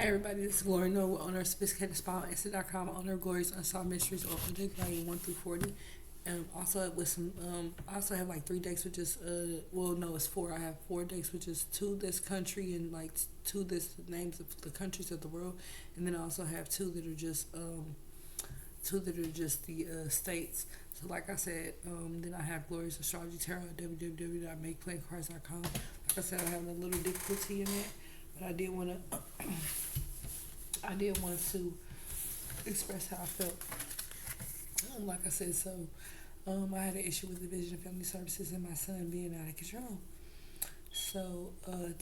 Hi everybody, this is Glory Noble, owner of Sophisticated Spa on Insta.com, owner of Glory's Unsolved Mysteries, or Project Value 1 through 40. Also with some, I also have like 3 decks, which is, well, no, it's 4. I have 4 decks, which is 2 this country and like 2 this names of the countries of the world, and then I also have 2 that are just, 2 that are just the states. So like I said, then I have Glory's Astrology Tarot at www.makeplaycards.com. Like I said, I have a little difficulty in it, but I did want to express how I felt. Like I said, so I had an issue with Division of Family Services and my son being out of control. So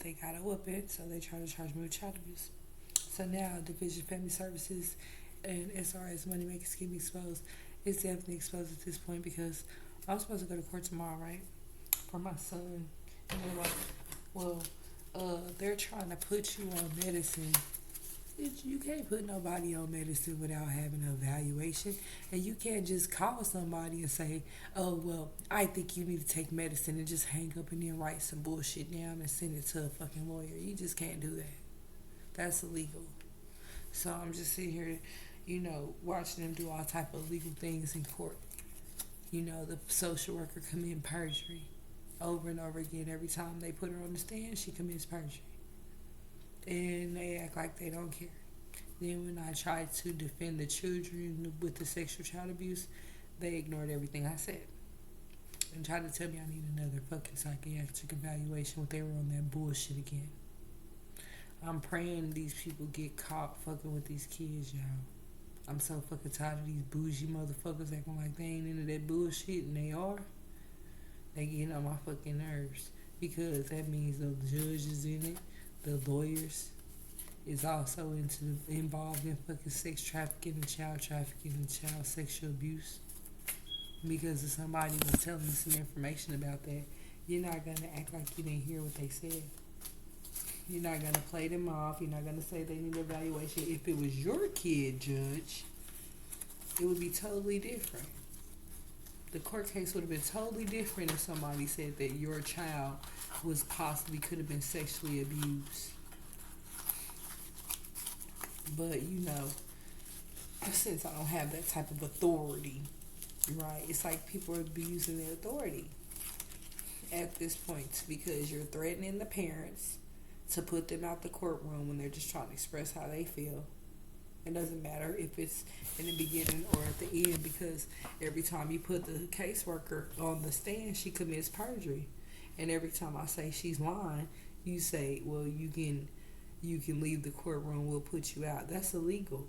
they got a whooping, so they tried to charge me with child abuse. So now Division of Family Services and SRS Moneymaker Scheme Exposed is definitely exposed at this point because I was supposed to go to court tomorrow, right? For my son. And they're like, well, they're trying to put you on medicine. You can't put nobody on medicine without having an evaluation. And you can't just call somebody and say, oh, well, I think you need to take medicine and just hang up and then write some bullshit down and send it to a fucking lawyer. You just can't do that. That's illegal. So I'm just sitting here, watching them do all type of legal things in court. The social worker committing perjury over and over again. Every time they put her on the stand, she commits perjury. And they act like they don't care. Then when I tried to defend the children with the sexual child abuse, they ignored everything I said and tried to tell me I need another fucking psychiatric evaluation when they were on that bullshit again. I'm praying these people get caught fucking with these kids, y'all. I'm so fucking tired of these bougie motherfuckers acting like they ain't into that bullshit, and they are. They getting on my fucking nerves because that means the judge is in it. The lawyers is also involved in fucking sex trafficking and child child sexual abuse. Because if somebody was telling you some information about that, you're not going to act like you didn't hear what they said. You're not going to play them off. You're not going to say they need evaluation. If it was your kid, judge, it would be totally different. The court case would have been totally different if somebody said that your child was possibly could have been sexually abused. But since I don't have that type of authority, right? It's like people are abusing their authority at this point because you're threatening the parents to put them out the courtroom when they're just trying to express how they feel. It doesn't matter if it's in the beginning or at the end, because every time you put the caseworker on the stand, she commits perjury. And every time I say she's lying, you say, well, you can leave the courtroom, we'll put you out. That's illegal.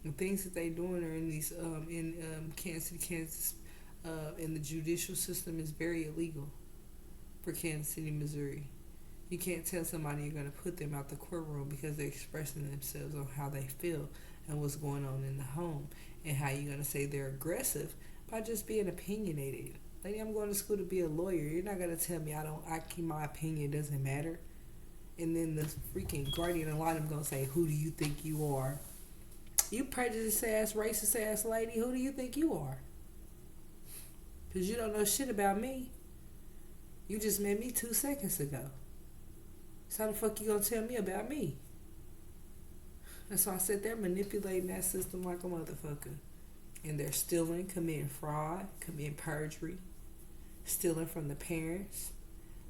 The things that they doing are in these Kansas City, Kansas, in the judicial system is very illegal for Kansas City, Missouri. You can't tell somebody you're going to put them out the courtroom because they're expressing themselves on how they feel and what's going on in the home, and how you're going to say they're aggressive by just being opinionated. Lady, I'm going to school to be a lawyer. You're not going to tell me my opinion doesn't matter. And then the freaking guardian of law, I'm going to say, who do you think you are? You prejudiced ass, racist ass lady, who do you think you are? Because you don't know shit about me. You just met me 2 seconds ago. So how the fuck you gonna tell me about me? And so I sit there manipulating that system like a motherfucker. And they're stealing, committing fraud, committing perjury, stealing from the parents.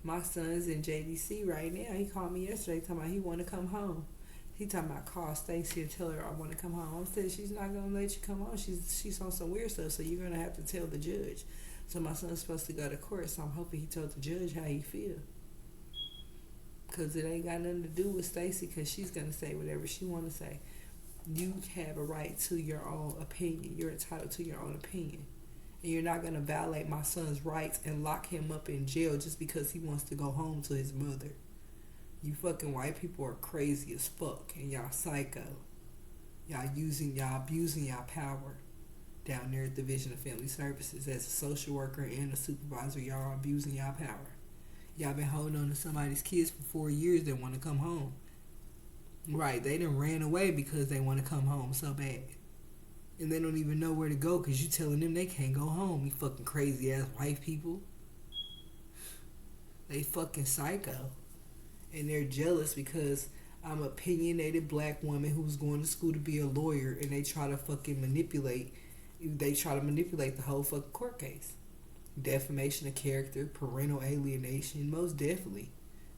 My son's in JDC right now. He called me yesterday talking about he want to come home. He talking about call Stacy and tell her I want to come home. I said she's not gonna let you come home. She's on some weird stuff, so you're gonna have to tell the judge. So my son's supposed to go to court, so I'm hoping he told the judge how he feel. Because it ain't got nothing to do with Stacy, because she's going to say whatever she want to say. You have a right to your own opinion. You're entitled to your own opinion. And you're not going to violate my son's rights and lock him up in jail just because he wants to go home to his mother. You fucking white people are crazy as fuck, and y'all psycho. Y'all abusing y'all power down there at the Division of Family Services. As a social worker and a supervisor, y'all are abusing y'all power. Y'all been holding on to somebody's kids for 4 years that want to come home. Right, they done ran away because they want to come home so bad. And they don't even know where to go because you telling them they can't go home, you fucking crazy ass white people. They fucking psycho. And they're jealous because I'm an opinionated black woman who's going to school to be a lawyer, and they try to fucking manipulate. They try to manipulate the whole fucking court case. Defamation of character, parental alienation, most definitely.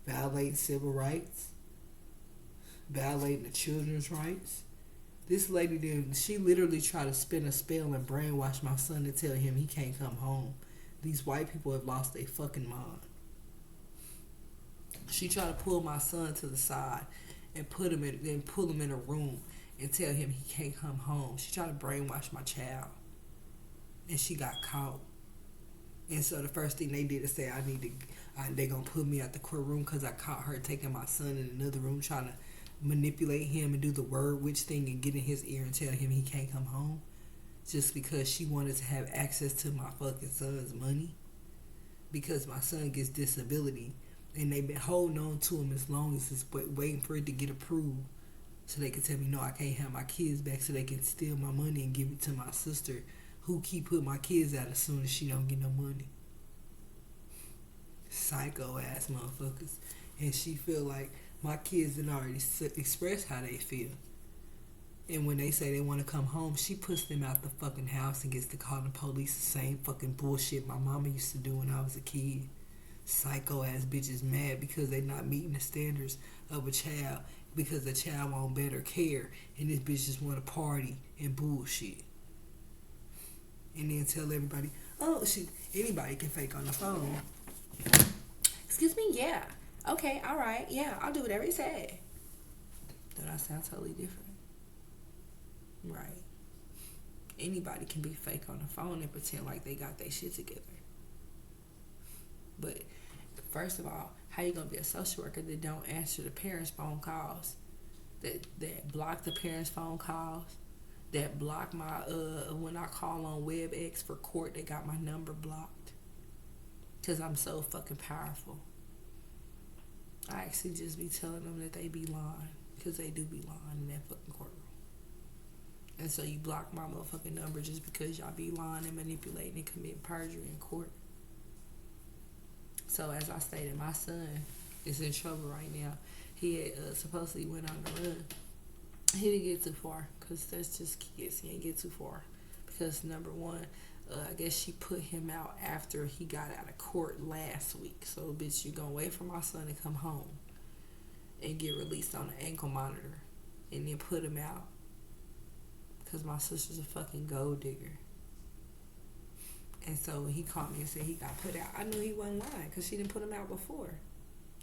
Violating civil rights. Violating the children's rights. This lady she literally tried to spin a spell and brainwash my son to tell him he can't come home. These white people have lost their fucking mind. She tried to pull my son to the side and pull him in a room and tell him he can't come home. She tried to brainwash my child, and she got caught. And so the first thing they did is say, they gonna put me out the courtroom because I caught her taking my son in another room trying to manipulate him and do the word witch thing and get in his ear and tell him he can't come home just because she wanted to have access to my fucking son's money, because my son gets disability and they've been holding on to him as long as it's waiting for it to get approved so they can tell me no, I can't have my kids back, so they can steal my money and give it to my sister who keep putting my kids out as soon as she don't get no money. Psycho ass motherfuckers. And she feel like my kids done already expressed how they feel. And when they say they want to come home, she puts them out the fucking house and gets to call the police. The same fucking bullshit my mama used to do when I was a kid. Psycho ass bitches mad because they not meeting the standards of a child, because the child want better care, and this bitch just want to party and bullshit. And then tell everybody, oh shit, anybody can fake on the phone. Excuse me, yeah. Okay, alright, yeah, I'll do whatever you say. Don't I sound totally different? Right. Anybody can be fake on the phone and pretend like they got their shit together. But first of all, how you gonna be a social worker that don't answer the parents' phone calls, that block the parents' phone calls, that block my when I call on WebEx for court, they got my number blocked because I'm so fucking powerful. I actually just be telling them that they be lying, because they do be lying in that fucking courtroom. And so you block my motherfucking number just because y'all be lying and manipulating and committing perjury in court. So as I stated, my son is in trouble right now. He had supposedly went on the run. He didn't get too far, because that's just kids. He didn't get too far because, number one, I guess she put him out after he got out of court last week. So, bitch, you gonna wait for my son to come home and get released on an ankle monitor and then put him out because my sister's a fucking gold digger. And so when he called me and said he got put out, I knew he wasn't lying because she didn't put him out before.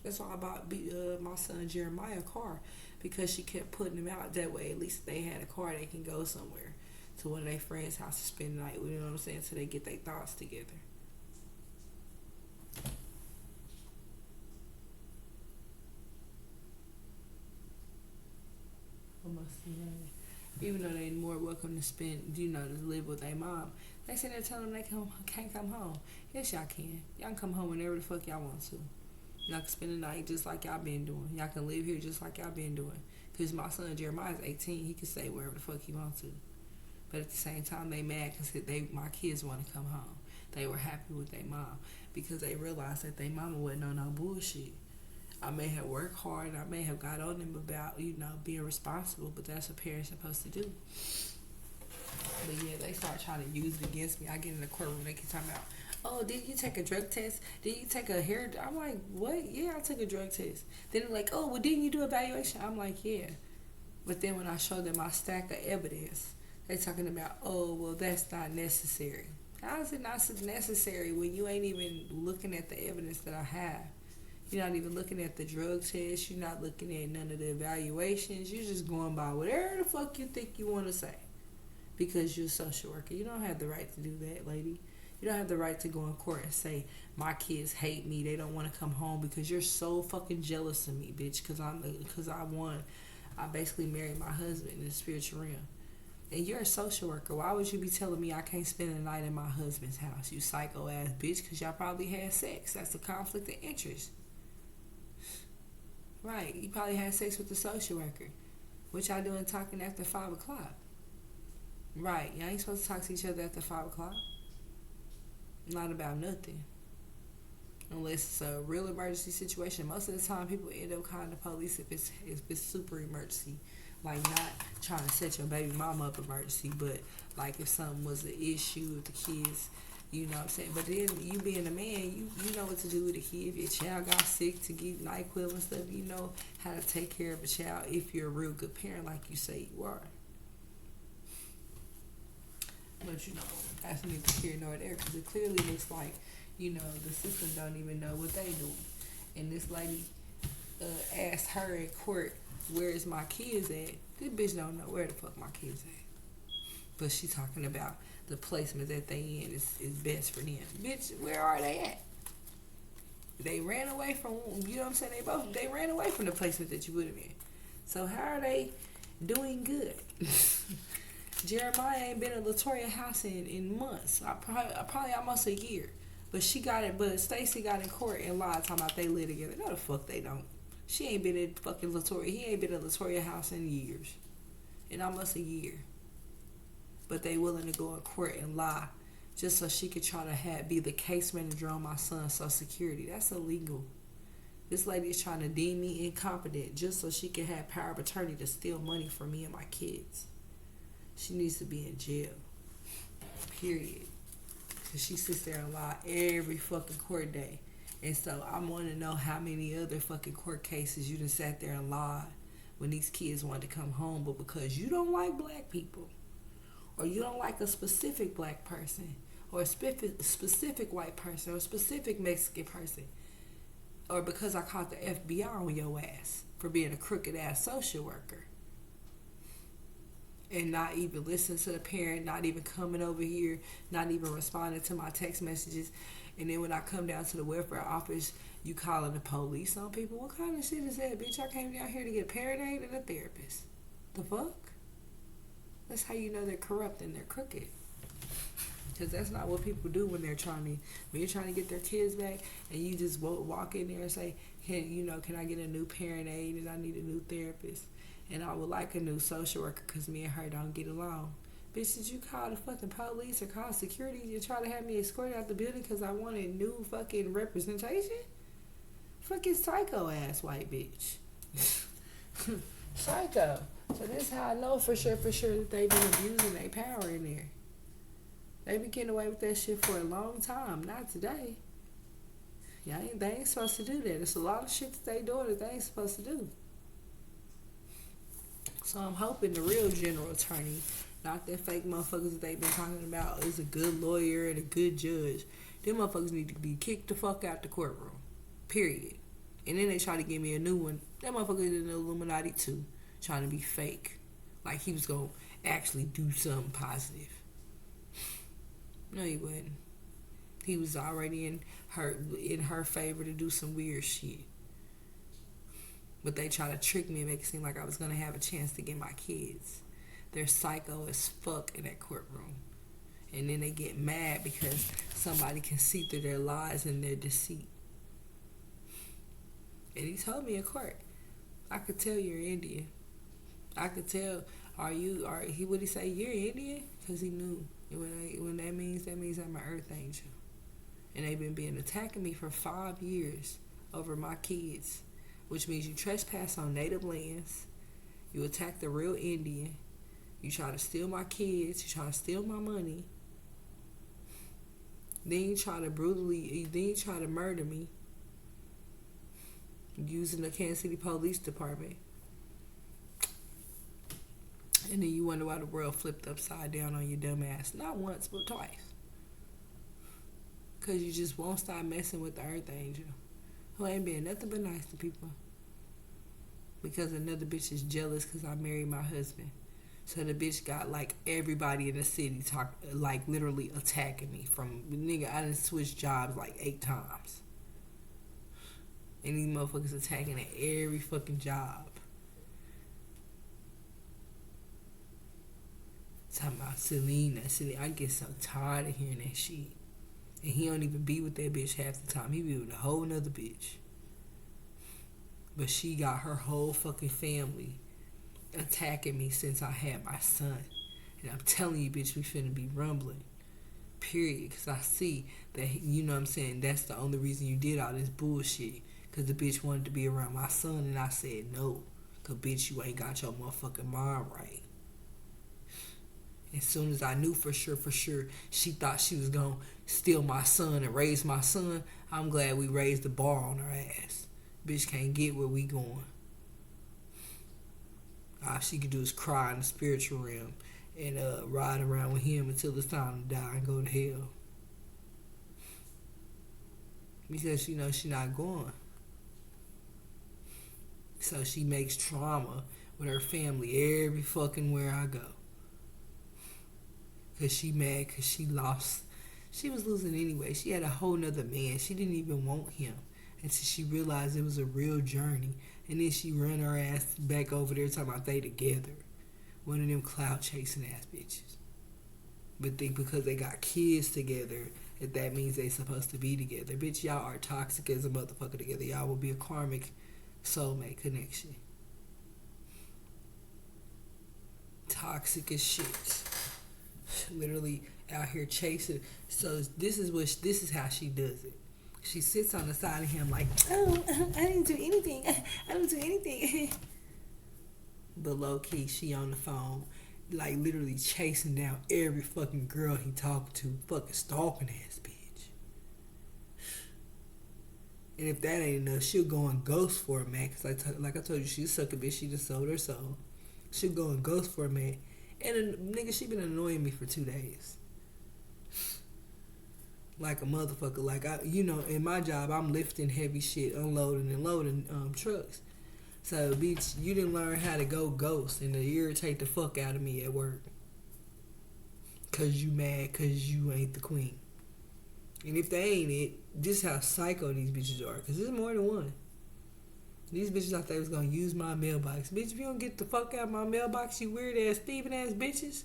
That's why I bought my son Jeremiah a car, because she kept putting him out. That way, at least they had a car, they can go somewhere to one of their friends' house to spend the night. You know what I'm saying? So they get their thoughts together. Even though they more welcome to spend, to live with their mom. They sit there telling them they can't come home. Yes, y'all can. Y'all can come home whenever the fuck y'all want to. Y'all can spend the night just like y'all been doing. Y'all can live here just like y'all been doing. Because my son Jeremiah is 18. He can stay wherever the fuck he wants to. But at the same time, they mad because my kids want to come home. They were happy with their mom because they realized that their mama wasn't on no bullshit. I may have worked hard and I may have got on them about, being responsible, but that's what parents are supposed to do. But yeah, they start trying to use it against me. I get in the courtroom, they keep talking about, oh, did you take a drug test? Did you take a hair? I'm like, what? Yeah, I took a drug test. Then they're like, oh, well, didn't you do evaluation? I'm like, yeah. But then when I show them my stack of evidence, they talking about, oh, well, that's not necessary. How is it not necessary when you ain't even looking at the evidence that I have? You're not even looking at the drug test. You're not looking at none of the evaluations. You're just going by whatever the fuck you think you want to say because you're a social worker. You don't have the right to do that, lady. You don't have the right to go in court and say, my kids hate me. They don't want to come home because you're so fucking jealous of me, bitch, because I won. I basically married my husband in the spiritual realm. And you're a social worker. Why would you be telling me I can't spend the night in my husband's house, you psycho ass bitch? Because y'all probably had sex. That's a conflict of interest. Right. You probably had sex with the social worker. What y'all doing talking after 5 o'clock? Right. Y'all ain't supposed to talk to each other after 5 o'clock. Not about nothing. unless it's a real emergency situation. Most of the time, people end up calling the police if it's super emergency, like not trying to set your baby mama up emergency, but like if something was an issue with the kids, you know what I'm saying. But then you being a man, you know what to do with a kid. If your child got sick, to get NyQuil and stuff, you know how to take care of a child if you're a real good parent, like you say you are. But you know, that's neither here nor there, because it clearly looks like, you know, the system don't even know what they doing. And this lady asked her in court, "Where is my kids at?" This bitch don't know where the fuck my kids at. But she talking about the placement that they in is best for them. Bitch, where are they at? They ran away from, you know what I'm saying? They ran away from the placement that you put them in. So how are they doing good? Jeremiah ain't been in Latoya house in months. Probably almost a year. But Stacy got in court and lied talking about they live together. No, the fuck they don't. She ain't been in fucking Latoya. He ain't been in Latoya house in years. In almost a year. But they willing to go in court and lie just so she could try to be the case manager on my son's Social Security. That's illegal. This lady is trying to deem me incompetent just so she can have power of attorney to steal money from me and my kids. She needs to be in jail. Period. Because she sits there and lie every fucking court day. And so I want to know how many other fucking court cases you done sat there and lied when these kids wanted to come home, but because you don't like black people, or you don't like a specific black person, or a specific white person, or a specific Mexican person, or because I caught the FBI on your ass for being a crooked ass social worker, and not even listening to the parent, not even coming over here, not even responding to my text messages. And then when I come down to the welfare office, you calling the police on people. What kind of shit is that, bitch? I came down here to get a parent aid and a therapist. The fuck? That's how you know they're corrupt and they're crooked. Because that's not what people do when you're trying to get their kids back, and you just walk in there and say, can I get a new parent aid and I need a new therapist? And I would like a new social worker because me and her don't get along. Bitch, did you call the fucking police or call security to try to have me escorted out the building because I wanted new fucking representation? Fucking psycho ass white bitch. Psycho. So this is how I know for sure that they've been abusing their power in there. They been getting away with that shit for a long time. Not today. They ain't supposed to do that. There's a lot of shit that they doing that they ain't supposed to do. So I'm hoping the real general attorney, not that fake motherfuckers that they've been talking about, is a good lawyer and a good judge. Them motherfuckers need to be kicked the fuck out the courtroom. Period. And then they try to give me a new one. That motherfucker is in the Illuminati too, trying to be fake. Like he was going to actually do something positive. No, he wasn't. He was already in her favor to do some weird shit. But they try to trick me and make it seem like I was going to have a chance to get my kids. They're psycho as fuck in that courtroom. And then they get mad because somebody can see through their lies and their deceit. And he told me in court, I could tell you're Indian. I could tell, what he say, you're Indian? Because he knew. When that means I'm an earth angel. And they've been attacking me for 5 years over my kids. Which means you trespass on native lands, you attack the real Indian, you try to steal my kids, you try to steal my money, then you try to murder me using the Kansas City Police Department. And then you wonder why the world flipped upside down on your dumb ass. Not once, but twice. Because you just won't stop messing with the earth angel. Who ain't being nothing but nice to people. Because another bitch is jealous because I married my husband. So the bitch got like everybody in the city literally attacking me. I done switched jobs like 8 times. And these motherfuckers attacking at every fucking job. Talking about Selena. I get so tired of hearing that shit. And he don't even be with that bitch half the time. He be with a whole nother bitch. But she got her whole fucking family attacking me since I had my son. And I'm telling you, bitch, we finna be rumbling. Period. Because I see that, you know what I'm saying, that's the only reason you did all this bullshit. Because the bitch wanted to be around my son, and I said no. Because, bitch, you ain't got your motherfucking mind right. As soon as I knew for sure, she thought she was going to steal my son and raise my son, I'm glad we raised the bar on her ass. Bitch can't get where we going. All she could do is cry in the spiritual realm and ride around with him until it's time to die and go to hell. Because she knows she's not going. So she makes trauma with her family every fucking where I go. Because she mad because she lost. She was losing anyway. She had a whole nother man. She didn't even want him until she realized it was a real journey. And then she ran her ass back over there talking about they together. One of them clout chasing ass bitches. But think because they got kids together, that means they supposed to be together. Bitch, y'all are toxic as a motherfucker together. Y'all will be a karmic soulmate connection. Toxic as shit. Literally out here chasing. So this is how she does it. She sits on the side of him like, oh, I didn't do anything. I don't do anything. But low key, she on the phone, like literally chasing down every fucking girl he talking to, fucking stalking ass bitch. And if that ain't enough, she'll go and ghost for a man. Cause like I told you, she's a sucker bitch. She just sold her soul. She'll go and ghost for a man. And a nigga, she been annoying me for 2 days. Like a motherfucker. Like, in my job, I'm lifting heavy shit, unloading and loading trucks. So, bitch, you didn't learn how to go ghost and to irritate the fuck out of me at work. Because you mad because you ain't the queen. And if they ain't it, this is how psycho these bitches are. Because there's more than one. These bitches thought they was going to use my mailbox. Bitch, if you don't get the fuck out of my mailbox, you weird ass thieving ass bitches.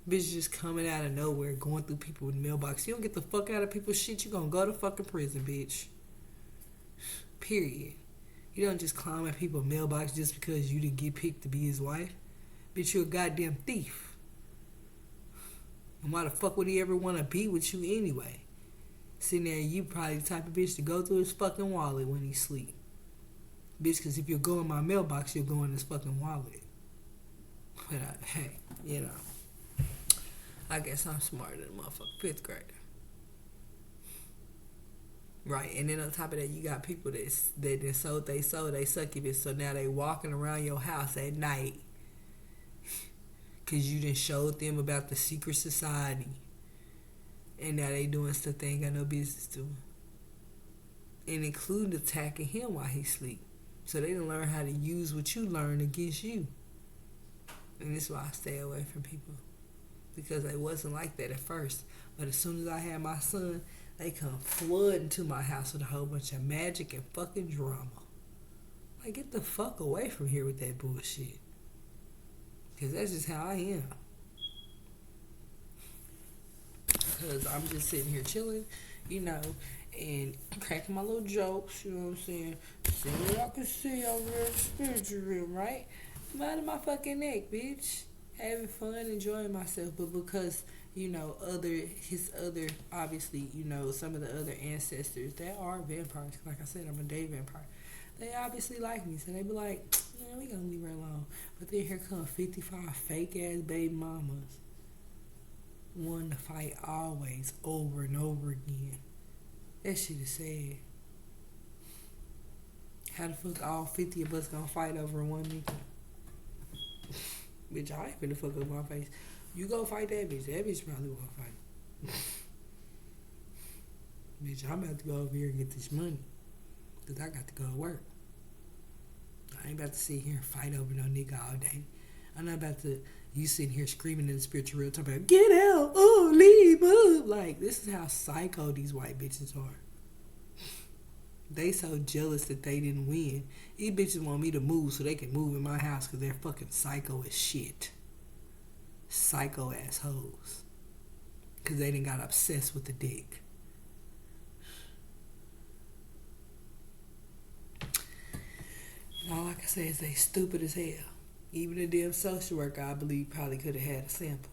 Bitch just coming out of nowhere, going through people with mailbox. You don't get the fuck out of people's shit, you gonna go to fucking prison, bitch. Period. You don't just climb at people's mailbox just because you didn't get picked to be his wife. Bitch, you a goddamn thief. And why the fuck would he ever want to be with you anyway? Sitting there, you probably the type of bitch to go through his fucking wallet when he sleep. Bitch, because if you go in my mailbox, you'll go in his fucking wallet. But hey, I guess I'm smarter than a motherfucking 5th grader. Right, and then on top of that, you got people that sold they succubus, so now they walking around your house at night because you done showed them about the secret society, and now they doing stuff they ain't got no business doing, and including attacking him while he sleep. So they done learn how to use what you learned against you, and this is why I stay away from people. Because they wasn't like that at first. But as soon as I had my son, they come flooding to my house with a whole bunch of magic and fucking drama. Like, get the fuck away from here with that bullshit. Because that's just how I am. Because I'm just sitting here chilling, and cracking my little jokes, you know what I'm saying? Seeing what I can see over there in the spiritual realm, right? Minding my fucking neck, bitch. Having fun, enjoying myself, but because obviously, some of the other ancestors that are vampires. Like I said, I'm a day vampire. They obviously like me, so they be like, man, we gonna leave her alone. But then here come 55 fake ass baby mamas, wanting to fight always, over and over again. That shit is sad. How the fuck all 50 of us gonna fight over one nigga? Bitch, I ain't finna fuck up my face. You go fight that bitch. That bitch probably won't fight. Bitch, I'm about to go over here and get this money. Because I got to go to work. I ain't about to sit here and fight over no nigga all day. I'm not about to, you sitting here screaming in the spiritual realm, talking about, get out, oh, leave, move. Like, this is how psycho these white bitches are. They so jealous that they didn't win. These bitches want me to move so they can move in my house because they're fucking psycho as shit. Psycho assholes. Because they done got obsessed with the dick. And all I can say is they stupid as hell. Even a damn social worker, I believe, probably could have had a sample.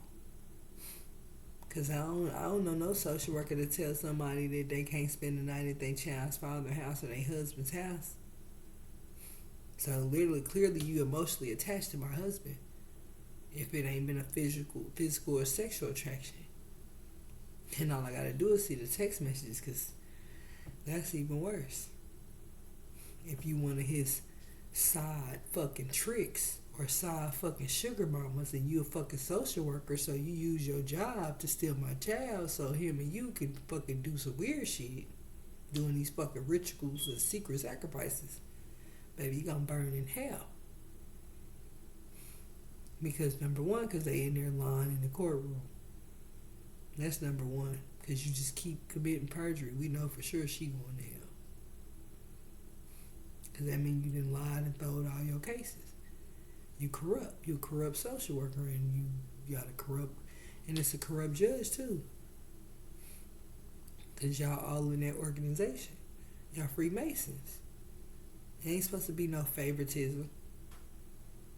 Cause I don't know no social worker to tell somebody that they can't spend the night at their child's father's house or their husband's house. So literally, clearly, you emotionally attached to my husband. If it ain't been a physical or sexual attraction, and all I gotta do is see the text messages, cause that's even worse. If you one of his side fucking tricks or side fucking sugar mamas and you a fucking social worker, so you use your job to steal my child so him and you can fucking do some weird shit, doing these fucking rituals and secret sacrifices, baby, you gonna burn in hell. Because number one, because they in there lying in the courtroom. That's number one. Because you just keep committing perjury. We know for sure she going to hell. Because that means you done lied and throwed all your cases. You corrupt. You're a corrupt social worker, and you got a corrupt, and it's a corrupt judge too. Because y'all all in that organization. Y'all Freemasons. It ain't supposed to be no favoritism.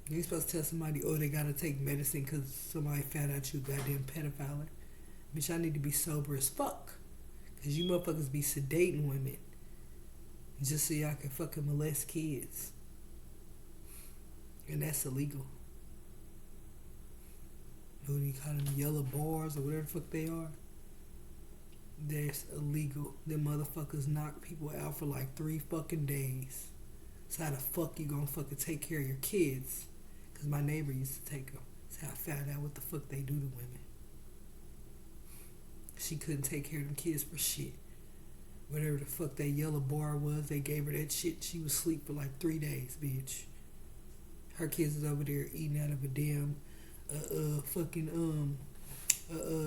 You ain't supposed to tell somebody, oh, they gotta take medicine because somebody found out you a goddamn pedophile. Bitch, I need to be sober as fuck. Because you motherfuckers be sedating women just so y'all can fucking molest kids. And that's illegal. What do you call them? Yellow bars or whatever the fuck they are? That's illegal. Them motherfuckers knock people out for like 3 fucking days. So how the fuck you gonna fucking take care of your kids? Because my neighbor used to take them. So I found out what the fuck they do to women. She couldn't take care of them kids for shit. Whatever the fuck that yellow bar was, they gave her that shit. She was asleep for like 3 days, bitch. Her kids was over there eating out of a damn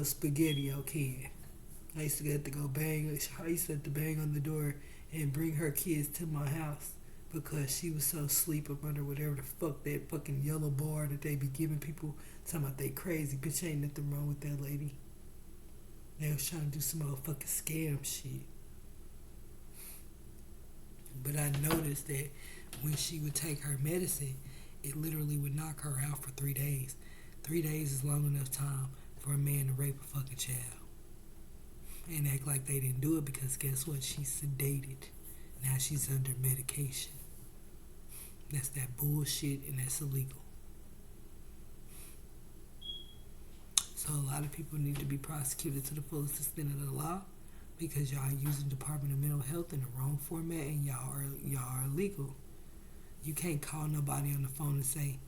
spaghetti can. I used to have to go bang. I used to have to bang on the door and bring her kids to my house because she was so asleep up under whatever the fuck that fucking yellow bar that they be giving people. Talking about they crazy. Bitch, ain't nothing wrong with that lady. They was trying to do some motherfucking scam shit. But I noticed that when she would take her medicine, it literally would knock her out for 3 days. 3 days is long enough time for a man to rape a fucking child. And act like they didn't do it because guess what? She's sedated. Now she's under medication. That's that bullshit and that's illegal. So a lot of people need to be prosecuted to the fullest extent of the law because y'all are using Department of Mental Health in the wrong format and y'all are illegal. You can't call nobody on the phone and say,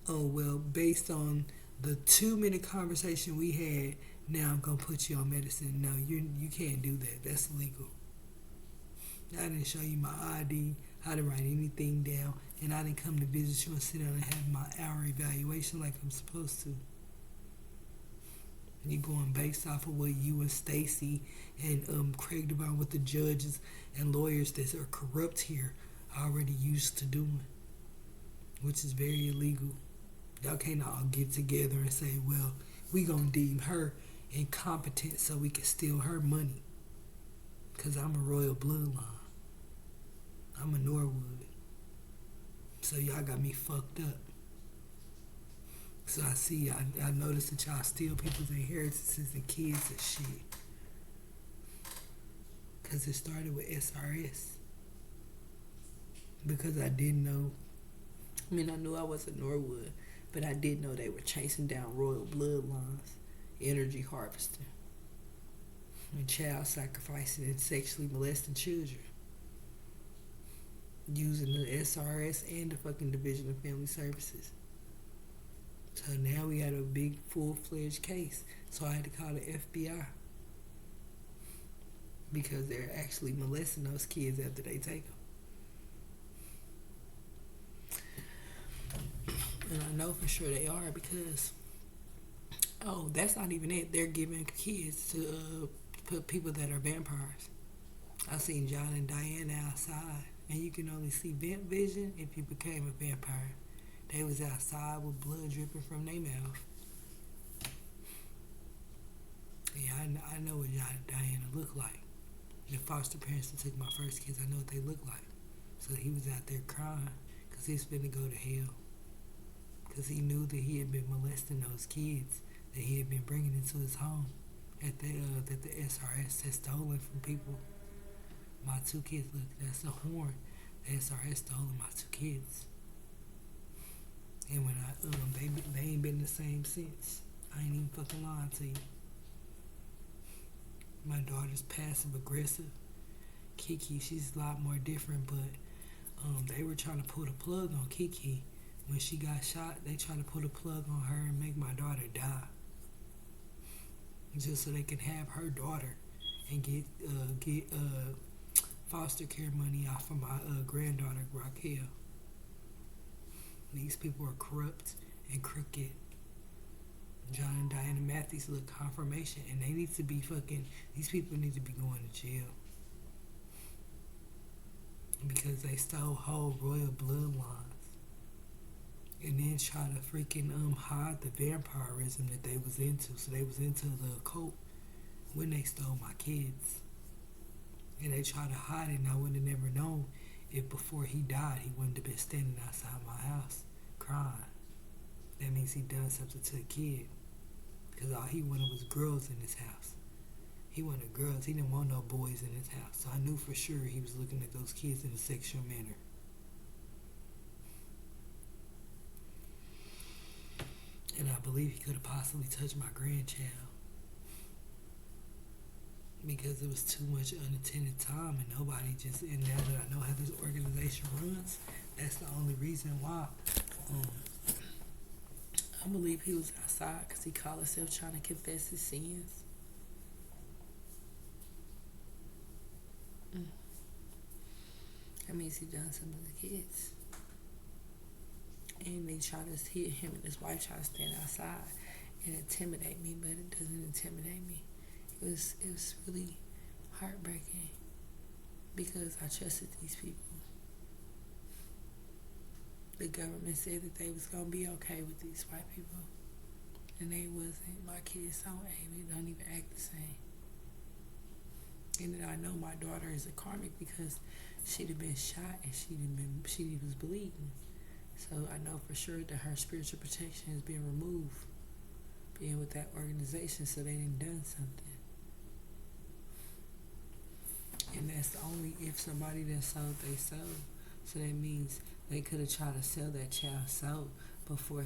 oh, well, based on the 2-minute conversation we had, now I'm going to put you on medicine. No, you can't do that. That's illegal. I didn't show you my ID. I didn't write anything down. And I didn't come to visit you and sit down and have my hour evaluation like I'm supposed to. You're going based off of what you and Stacy and Craig Devine, what the judges and lawyers that are corrupt here already used to doing, which is very illegal. Y'all can't all get together and say, well, we gonna deem her incompetent so we can steal her money. Because I'm a royal bloodline. I'm a Norwood. So y'all got me fucked up. So I noticed that y'all steal people's inheritances and kids and shit. Because it started with SRS. Because I didn't know. I mean, I knew I was a Norwood, but I did know they were chasing down royal bloodlines, energy harvesting, and child sacrificing and sexually molesting children. Using the SRS and the fucking Division of Family Services. So now we had a big full-fledged case. So I had to call the FBI. Because they're actually molesting those kids after they take them. And I know for sure they are because, oh, that's not even it. They're giving kids to put people that are vampires. I seen John and Diana outside. And you can only see vamp vision if you became a vampire. They was outside with blood dripping from their mouth. Yeah, I know what John and Diana look like. The foster parents that took my first kids, I know what they look like. So he was out there crying because he's finna go to hell. Because he knew that he had been molesting those kids that he had been bringing into his home that the SRS had stolen from people. My 2 kids, look, that's the horn. The SRS stolen my 2 kids. And when they ain't been the same since. I ain't even fucking lying to you. My daughter's passive aggressive. Kiki, she's a lot more different, but they were trying to pull the plug on Kiki. When she got shot, they tried to pull the plug on her and make my daughter die. Just so they could have her daughter and get foster care money off of my granddaughter, Raquel. These people are corrupt and crooked. John and Diana Matthews look confirmation, and they need to be these people need to be going to jail. Because they stole whole royal bloodlines. And then try to freaking hide the vampirism that they was into. So they was into the occult when they stole my kids. And they tried to hide it, and I would have never known if before he died he wouldn't have been standing outside my house crying. That means he done something to a kid. Because all he wanted was girls in his house. He wanted girls. He didn't want no boys in his house. So I knew for sure he was looking at those kids in a sexual manner. And I believe he could have possibly touched my grandchild. Because it was too much unattended time and nobody and now that I know how this organization runs, that's the only reason why. I believe he was outside because he called himself trying to confess his sins. That means he done something to the kids. And they try to hit him and his wife try to stand outside and intimidate me, but it doesn't intimidate me. It was really heartbreaking because I trusted these people. The government said that they was gonna be okay with these white people, and they wasn't. My kids don't even act the same. And then I know my daughter is a karmic because she'd have been shot and she was bleeding. So I know for sure that her spiritual protection has been removed, being with that organization, so they done something. And that's only if somebody that sold, they sold. So that means they could have tried to sell that child soul before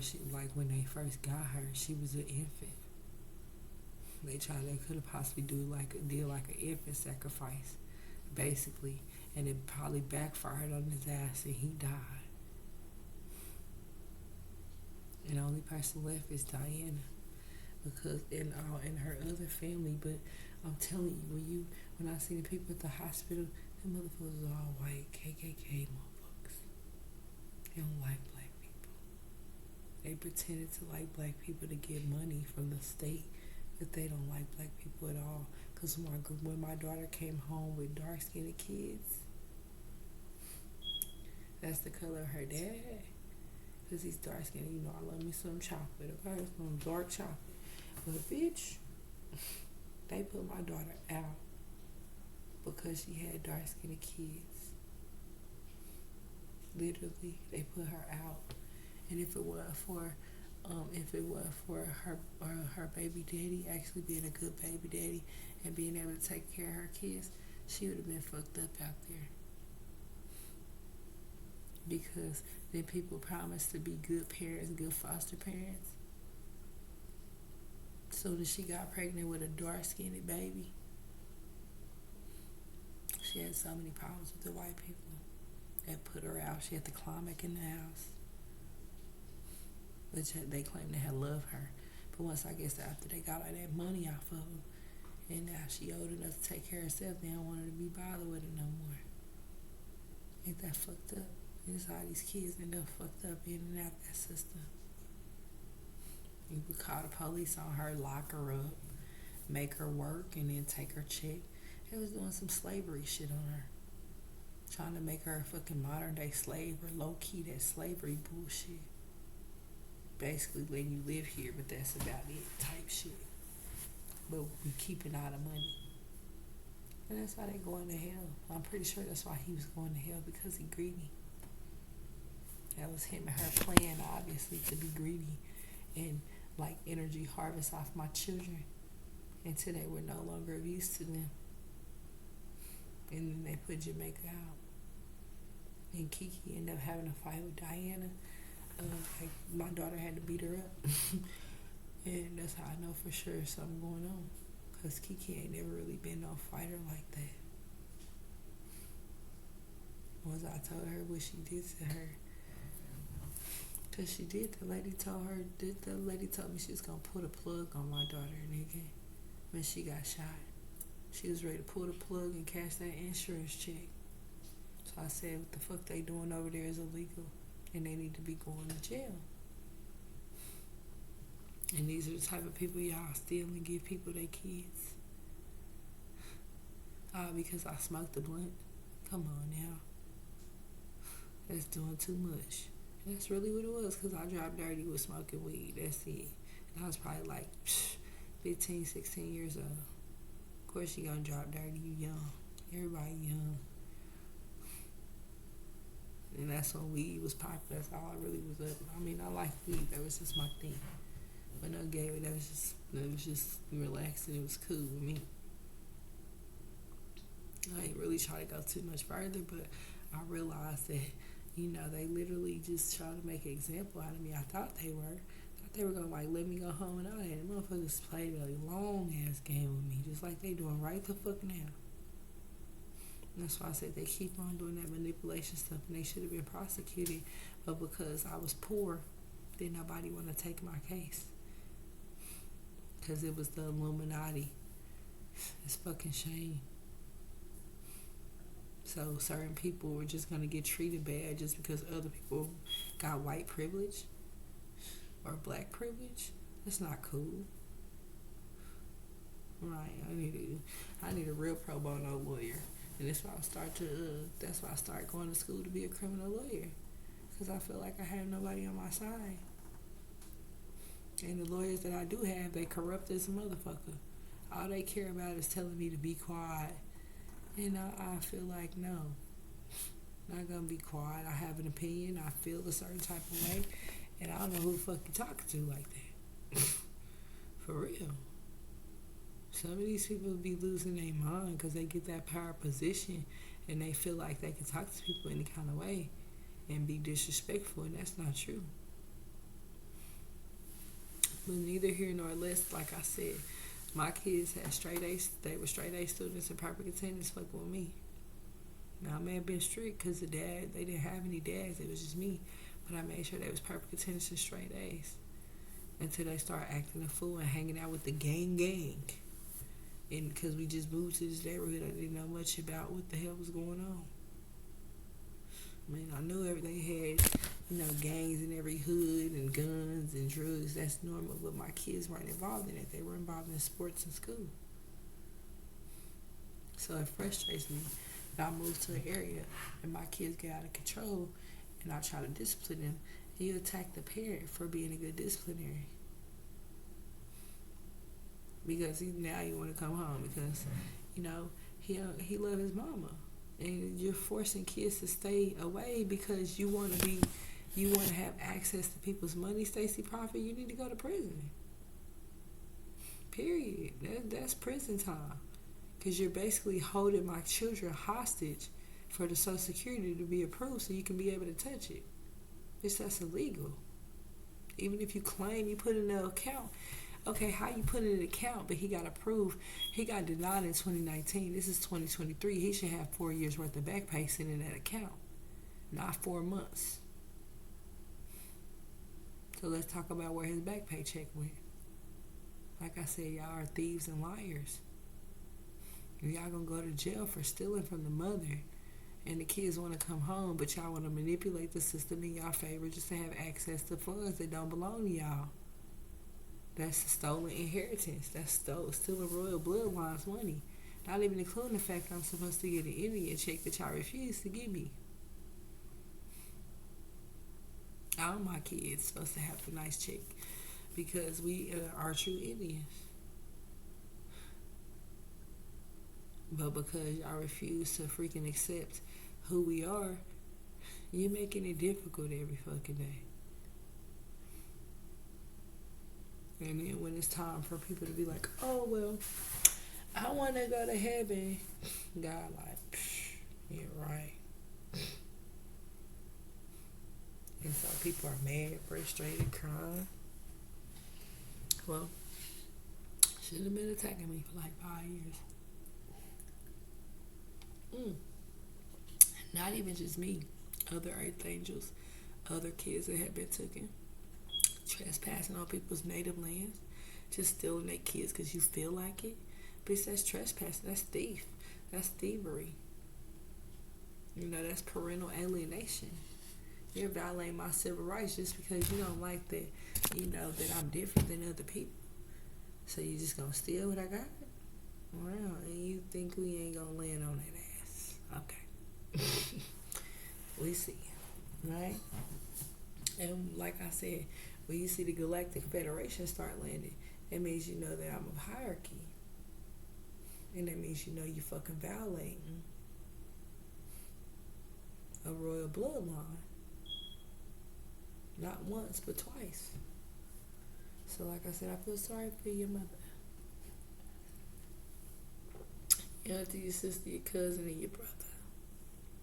when they first got her, she was an infant. They could have possibly did an infant sacrifice, basically, and it probably backfired on his ass and he died. And the only person left is Diana, because in her other family. But I'm telling you, when I see the people at the hospital, them motherfuckers are all white KKK motherfuckers. They don't like black people. They pretended to like black people to get money from the state, but they don't like black people at all. Because when my daughter came home with dark-skinned kids, that's the color of her dad. Because he's dark-skinned. I love me some chocolate. Okay, some dark chocolate. But bitch, they put my daughter out because she had dark-skinned kids. Literally, they put her out. And if it wasn't for her baby daddy actually being a good baby daddy and being able to take care of her kids, she would have been fucked up out there. Because then people promise to be good parents, good foster parents. Soon as she got pregnant with a dark-skinned baby, she had so many problems with the white people that put her out. She had to climb back in the house. Which they claimed they had loved her. But once after they got all that money off of them, and now she old enough to take care of herself, they don't want her to be bothered with it no more. Ain't that fucked up? And it's all these kids end up fucked up in and out that system. You would call the police on her, lock her up, make her work, and then take her check. They was doing some slavery shit on her. Trying to make her a fucking modern day slave, or low key that slavery bullshit. Basically letting you live here, but that's about it type shit. But we keeping all the money. And that's why they going to hell. I'm pretty sure that's why he was going to hell, because he greedy. That was him and her plan, obviously, to be greedy and like energy harvest off my children until they were no longer of use to them. And then they put Jamaica out. And Kiki ended up having a fight with Diana. Like my daughter had to beat her up. And that's how I know for sure something going on. Because Kiki ain't never really been no fighter like that. Once I told her what she did to her. Because she did. The lady told me she was going to put a plug on my daughter, nigga. When she got shot. She was ready to pull the plug and cash that insurance check. So I said, what the fuck they doing over there is illegal. And they need to be going to jail. And these are the type of people y'all steal and give people their kids. Because I smoked the blunt. Come on now. That's doing too much. And that's really what it was, because I dropped dirty with smoking weed. That's it. And I was probably like 15, 16 years old. Of course you gonna drop dirty, you young. Everybody young. And that's when weed was popular. That's all I really was up. I mean, I like weed. That was just my thing. But no gave it. That was just relaxing. It was cool with me. I ain't really try to go too much further, but I realized that, they literally just try to make an example out of me. I thought they were gonna like let me go home and all that. And motherfuckers played a long ass game with me, just like they doing right the fuck now. And that's why I said they keep on doing that manipulation stuff, and they should have been prosecuted. But because I was poor, then nobody want to take my case. Because it was the Illuminati. It's fucking shame. So certain people were just going to get treated bad just because other people got white privilege or black privilege. That's not cool. Right. I need a real pro bono lawyer. And that's why I started going to school to be a criminal lawyer. Because I feel like I have nobody on my side. And the lawyers that I do have, they corrupt as a motherfucker. All they care about is telling me to be quiet. And I feel like, no, not gonna be quiet. I have an opinion. I feel a certain type of way. And I don't know who the fuck you talking to like that. For real. Some of these people be losing their mind because they get that power position and they feel like they can talk to people any kind of way and be disrespectful, and that's not true. But neither here nor less, like I said, my kids had straight A's. They were straight A students and perfect attendance fucking with me. Now, I may have been strict because they didn't have any dads. It was just me. But I made sure they was perfect attendance and straight A's. Until they start acting a fool and hanging out with the gang. And because we just moved to this neighborhood, I didn't know much about what the hell was going on. I mean, I knew everything had, gangs in every hood and guns and drugs. That's normal, but my kids weren't involved in it. They were involved in sports and school. So it frustrates me that I moved to an area and my kids get out of control and I try to discipline them. And you attack the parent for being a good disciplinary. Because now you want to come home because, he loved his mama. And you're forcing kids to stay away because you want to have access to people's money, Stacey Prophet. You need to go to prison. Period. That's prison time. Because you're basically holding my children hostage for the Social Security to be approved so you can be able to touch it. That's illegal. Even if you claim you put in an account. Okay, how you put in an account, but he got approved. He got denied in 2019. This is 2023. He should have 4 years worth of back pay sitting in that account, not 4 months. So let's talk about where his back pay check went. Like I said, y'all are thieves and liars. Y'all gonna go to jail for stealing from the mother, and the kids want to come home, but y'all want to manipulate the system in y'all favor just to have access to funds that don't belong to y'all. That's a stolen inheritance. That's stealing royal bloodline's money. Not even including the fact that I'm supposed to get an Indian check that y'all refuse to give me. All my kids supposed to have a nice check because we are true Indians. But because y'all refuse to freaking accept who we are, you're making it difficult every fucking day. And then when it's time for people to be like, oh, well, I want to go to heaven, God like, you're right. And so people are mad, frustrated, crying. Well, should have been attacking me for like 5 years. Not even just me. Other earth angels, other kids that have been taken, trespassing on people's native lands, just stealing their kids because you feel like it. Bitch, that's trespassing. That's thief. That's thievery. You know, that's parental alienation. You're violating my civil rights just because you don't like that, you know, that I'm different than other people. So you just gonna steal what I got? Wow, and you think we ain't gonna land on that ass. Okay. We see. Right? And like I said, when you see the Galactic Federation start landing, it means you know that I'm of hierarchy. And that means you know you fucking violating a royal bloodline. Not once, but twice. So like I said, I feel sorry for your mother. Your auntie, your sister, your cousin, and your brother.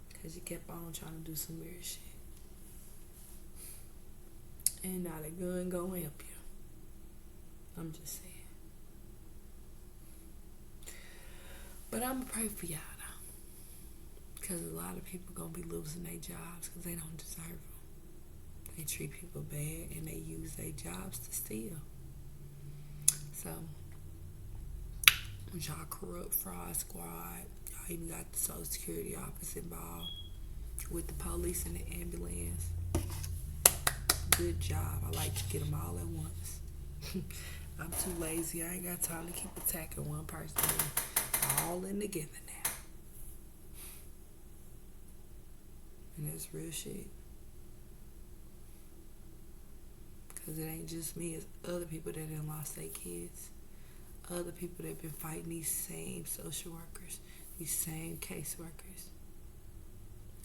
Because you kept on trying to do some weird shit. And now the gun gonna help you. I'm just saying. But I'm gonna pray for y'all though. Because a lot of people gonna be losing their jobs because they don't deserve them. They treat people bad and they use their jobs to steal. So, y'all corrupt fraud squad. Y'all even got the Social Security office involved with the police and the ambulance. Good job. I like to get them all at once. I'm too lazy. I ain't got time to keep attacking one person. All in together now. And that's real shit. Because it ain't just me. It's other people that done lost their kids. Other people that been fighting these same social workers. These same caseworkers.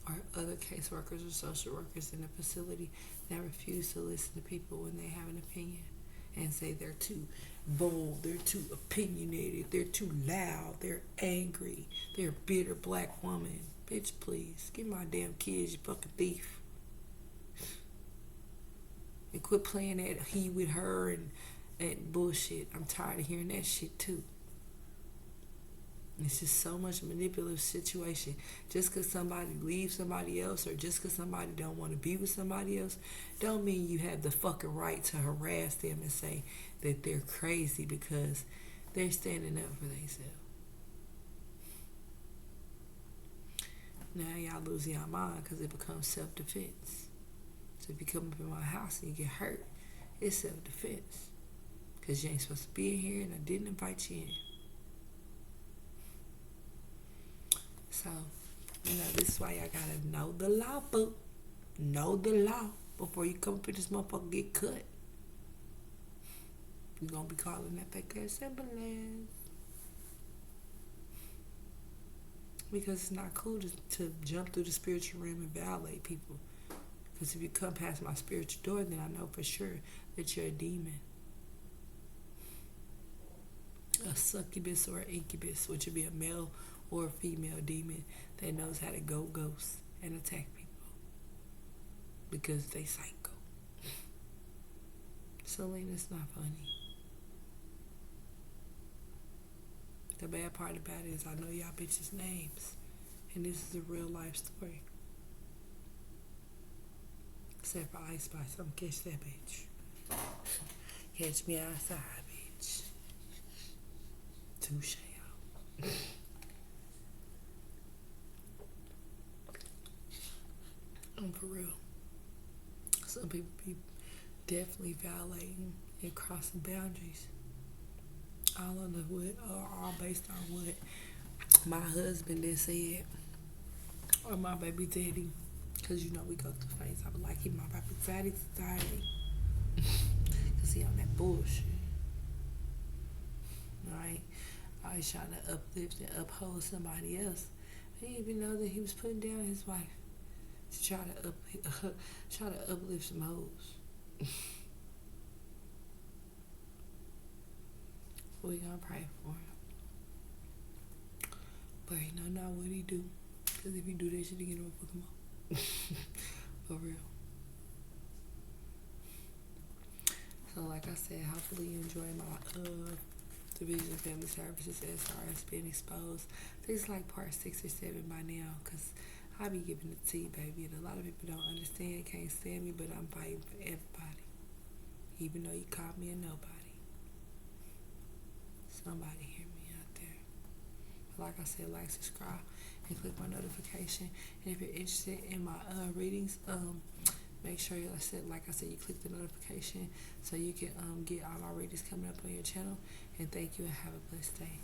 Or other caseworkers or social workers in the facility that refuse to listen to people when they have an opinion. And say they're too bold, they're too opinionated, they're too loud, they're angry, they're a bitter black woman. Bitch, please, give my damn kids, you fucking thief. And quit playing that he with her and bullshit. I'm tired of hearing that shit too. It's just so much manipulative situation. Just because somebody leaves somebody else or just because somebody don't want to be with somebody else don't mean you have the fucking right to harass them and say that they're crazy because they're standing up for themselves. Now y'all losing your mind because it becomes self-defense. So if you come up in my house and you get hurt, it's self-defense. Because you ain't supposed to be in here and I didn't invite you in. So, you know, this is why y'all gotta know the law, boo. Know the law before you come up in this motherfucker and get cut. You're gonna be calling that fake ass ambulance. Because it's not cool to jump through the spiritual realm and violate people. Because if you come past my spiritual door, then I know for sure that you're a demon. A succubus or an incubus, which would be a male or a female demon that knows how to go ghost and attack people because they psycho. Selena, it's not funny. The bad part about it is I know y'all bitches' names, and this is a real life story. Except for Ice Spice, I'm gonna catch that bitch. Catch me outside, bitch. Touche. For real. Some people be definitely violating and crossing boundaries. All on the what, all based on what my husband then said, or my baby daddy. Cause you know we go through things. I be like, he my baby daddy today. Cause he on that bullshit. Right? Always trying to uplift and uphold somebody else. I didn't even know that he was putting down his wife to try to uplift some hoes. We gonna pray for him. But he know not what he do. Because if he do that shit again, I'm gonna fuck him up. For real. So like I said, hopefully you enjoy my Division of Family Services SRS being exposed. This is like part 6 or 7 by now, because I be giving the tea, baby, and a lot of people don't understand, can't stand me, but I'm fighting for everybody. Even though you called me a nobody. Somebody hear me out there. But like I said, like, subscribe, and click my notification. And if you're interested in my readings, make sure you, like I said, you click the notification so you can get all my readings coming up on your channel. And thank you, and have a blessed day.